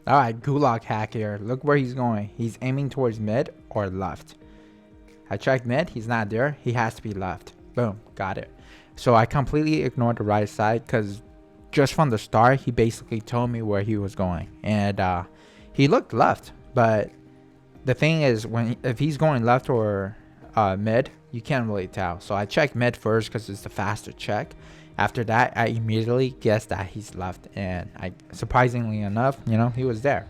Alright, gulag hack here. Look where he's going. He's aiming towards mid or left. I checked mid. He's not there. He has to be left. Boom. Got it. So I completely ignored the right side because just from the start, he basically told me where he was going. And he looked left. But the thing is, if he's going left or mid, you can't really tell. So I checked mid first because it's the faster check. After that, I immediately guessed that he's left, and surprisingly enough, he was there.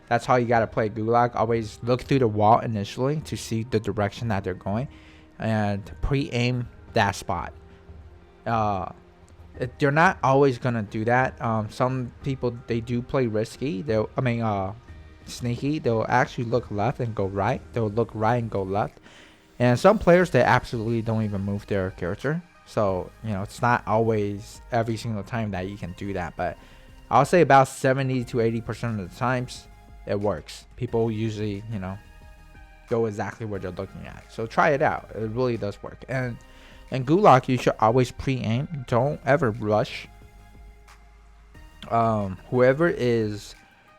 That's how you gotta play gulag. Always look through the wall initially to see the direction that they're going, and pre-aim that spot. They're not always gonna do that. Some people, they do play risky. Sneaky. They'll actually look left and go right. They'll look right and go left. And some players, they absolutely don't even move their character. So, it's not always every single time that you can do that. But I'll say about 70 to 80% of the times, it works. People usually, go exactly where they're looking at. So try it out. It really does work. And in gulag, you should always pre-aim. Don't ever rush. Whoever is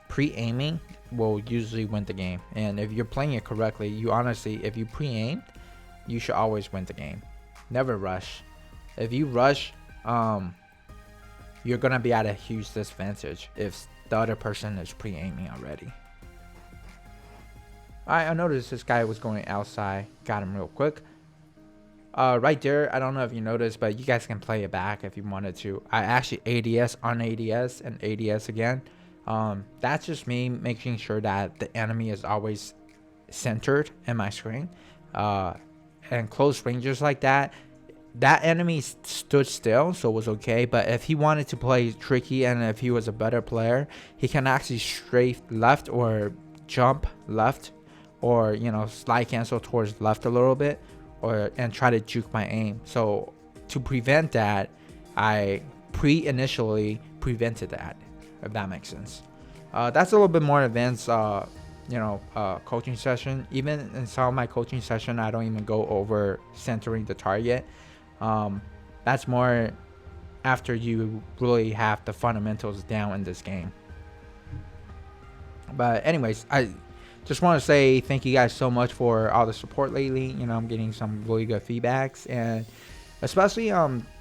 pre-aiming will usually win the game. And if you're playing it correctly, if you pre-aimed, you should always win the game. Never rush. If you rush, you're gonna be at a huge disadvantage if the other person is pre-aiming already. I noticed this guy was going outside. Got him real quick. Right there, I don't know if you noticed, but you guys can play it back if you wanted to. I actually ADS on ADS and ADS again. That's just me making sure that the enemy is always centered in my screen. And close ranges like that enemy stood still, so it was okay. But if he wanted to play tricky and if he was a better player, he can actually strafe left or jump left, or slide cancel towards left a little bit, and try to juke my aim. So to prevent that, I initially prevented that, if that makes sense. That's a little bit more advanced coaching session. Even in some of my coaching session, I don't even go over centering the target. That's more after you really have the fundamentals down in this game. But anyways, I just want to say thank you guys so much for all the support lately. I'm getting some really good feedbacks, and especially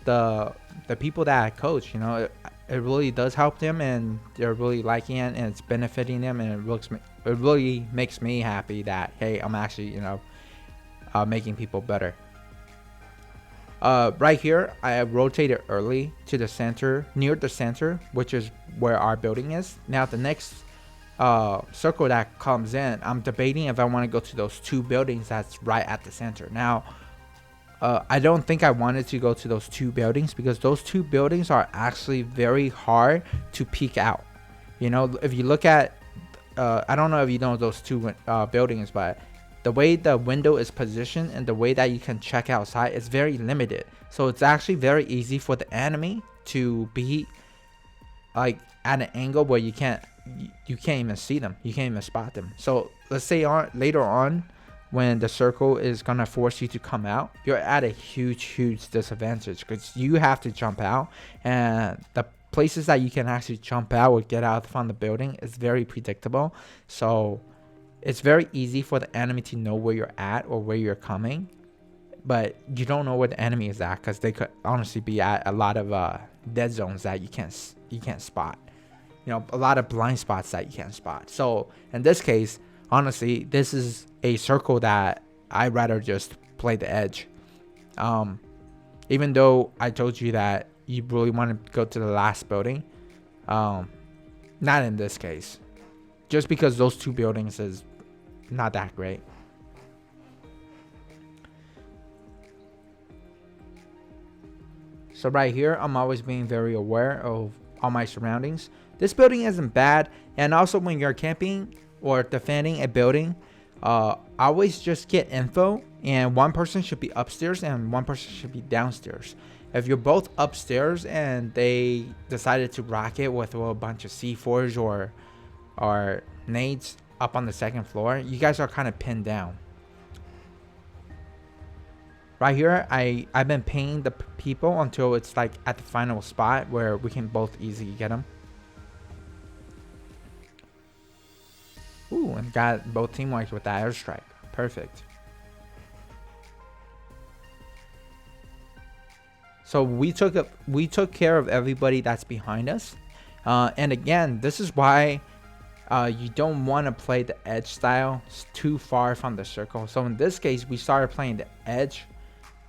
the people that I coach. It really does help them, and they're really liking it, and it's benefiting them, and it really makes me happy that, hey, I'm actually making people better. Right here, I have rotated early to the center, near the center, which is where our building is. Now the next circle that comes in, I'm debating if I want to go to those two buildings that's right at the center. Now I don't think I wanted to go to those two buildings because those two buildings are actually very hard to peek out. If you look at I don't know if you know those two buildings, but the way the window is positioned and the way that you can check outside is very limited. So it's actually very easy for the enemy to be like at an angle where you can't even see them. You can't even spot them. So let's say later on, when the circle is gonna force you to come out, you're at a huge disadvantage because you have to jump out, and the places that you can actually jump out or get out from the building is very predictable. So it's very easy for the enemy to know where you're at or where you're coming, but you don't know where the enemy is at because they could honestly be at a lot of dead zones that you can't spot. A lot of blind spots that you can't spot. So in this case, honestly, this is a circle that I'd rather just play the edge. Even though I told you that you really want to go to the last building, not in this case. Just because those two buildings is not that great. So right here, I'm always being very aware of all my surroundings. This building isn't bad, and also when you're camping or defending a building, always just get info, and one person should be upstairs and one person should be downstairs. If you're both upstairs and they decided to rocket with a bunch of C4s or nades up on the second floor, you guys are kind of pinned down. Right here, I've been pinging the people until it's like at the final spot where we can both easily get them. Ooh, and got both teamworks with that airstrike. Perfect. So we took care of everybody that's behind us. And again, this is why you don't want to play the edge style. It's too far from the circle. So in this case, we started playing the edge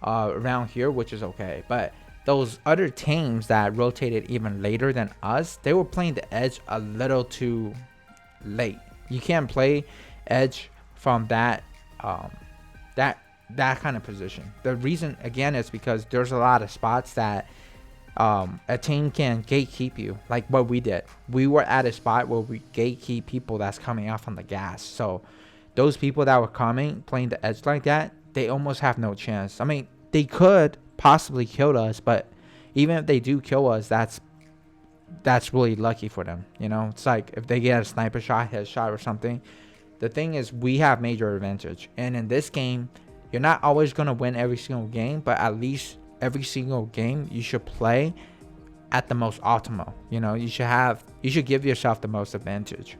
around here, which is okay. But those other teams that rotated even later than us, they were playing the edge a little too late. You can't play edge from that that kind of position. The reason again is because there's a lot of spots that a team can gatekeep you, like what we did. We were at a spot where we gatekeep people that's coming out from the gas. So those people that were coming playing the edge like that, they almost have no chance. I mean, they could possibly kill us, but even if they do kill us, that's really lucky for them. You know, it's like if they get a sniper shot, headshot or something. The thing is, we have major advantage, and in this game, you're not always gonna win every single game, but at least every single game you should play at the most optimal. You know, you should give yourself the most advantage.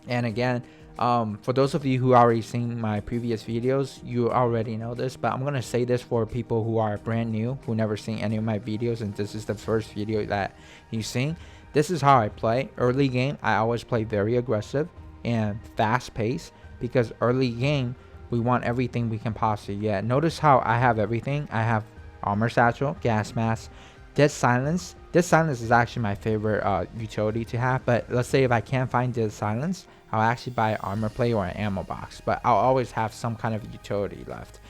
And again, for those of you who already seen my previous videos, you already know this, but I'm gonna say this for people who are brand new, who never seen any of my videos, and this is the first video that you've seen. This is how I play. Early game, I always play very aggressive and fast paced, because early game we want everything we can possibly get. Notice how I have everything. I have armor satchel, gas mask, dead silence. Dead silence is actually my favorite utility to have, but let's say if I can't find dead silence, I'll actually buy an armor plate or an ammo box, but I'll always have some kind of utility left.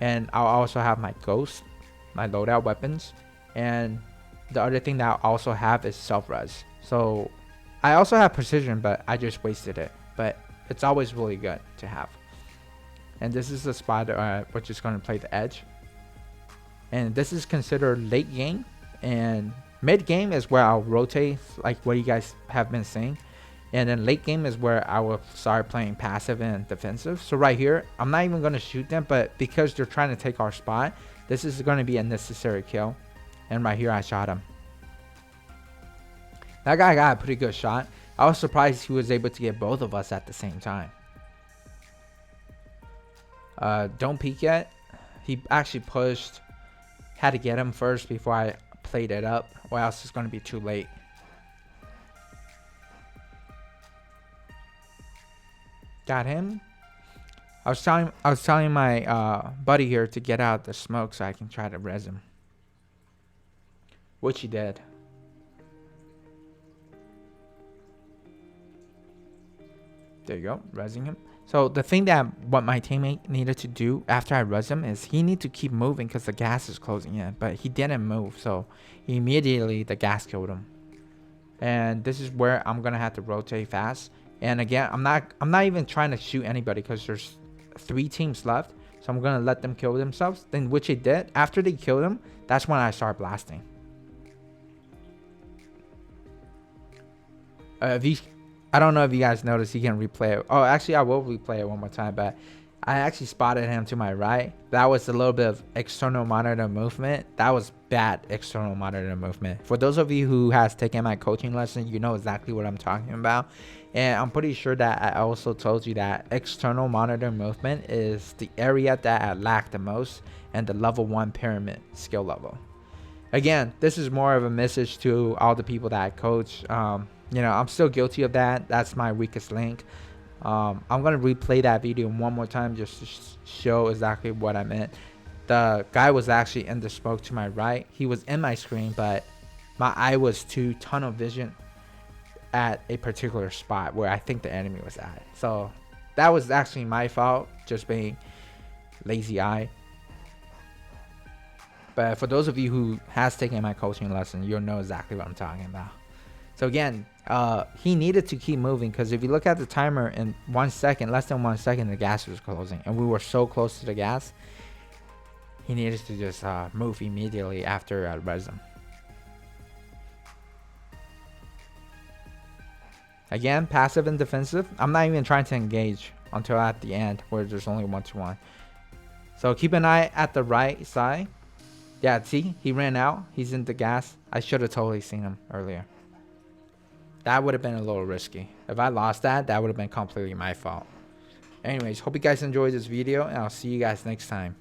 And I'll also have my ghost, my loadout weapons, and the other thing that I'll also have is self-res. So I also have precision, but I just wasted it, but it's always really good to have. And this is the spot we're just going to play the edge. And this is considered late game. And mid game is where I'll rotate, like what you guys have been seeing. And then late game is where I will start playing passive and defensive. So right here, I'm not even going to shoot them, but because they're trying to take our spot, this is going to be a necessary kill. And right here, I shot him. That guy got a pretty good shot. I was surprised he was able to get both of us at the same time. Don't peek yet. He actually pushed. Had to get him first before I played it up, or else it's going to be too late. Got him. I was telling my buddy here to get out the smoke so I can try to res him, which he did. There you go, resing him. So the thing that what my teammate needed to do after I res him is he need to keep moving because the gas is closing in, but he didn't move, so immediately the gas killed him. And this is where I'm gonna have to rotate fast. And again, I'm not even trying to shoot anybody because there's 3 teams left, so I'm gonna let them kill themselves. Then which they did. After they killed him, that's when I start blasting. I don't know if you guys noticed, he can replay it. Oh, actually, I will replay it one more time, but I actually spotted him to my right. That was a little bit of external monitor movement. That was bad external monitor movement. For those of you who has taken my coaching lesson, you know exactly what I'm talking about. And I'm pretty sure that I also told you that external monitor movement is the area that I lack the most and the level 1 pyramid skill level. Again, this is more of a message to all the people that I coach. You know, I'm still guilty of that. That's my weakest link. I'm going to replay that video one more time just to show exactly what I meant. The guy was actually in the smoke to my right. He was in my screen, but my eye was too tunnel vision at a particular spot where I think the enemy was at. So that was actually my fault, just being lazy eye. But for those of you who has taken my coaching lesson, you'll know exactly what I'm talking about. So again, he needed to keep moving because if you look at the timer in 1 second, less than 1 second, the gas was closing. And we were so close to the gas, he needed to just move immediately after res him. Again, passive and defensive. I'm not even trying to engage until at the end where there's only 1-to-1. So keep an eye at the right side. Yeah, see, he ran out. He's in the gas. I should have totally seen him earlier. That would have been a little risky. If I lost that, that would have been completely my fault. Anyways, hope you guys enjoyed this video, and I'll see you guys next time.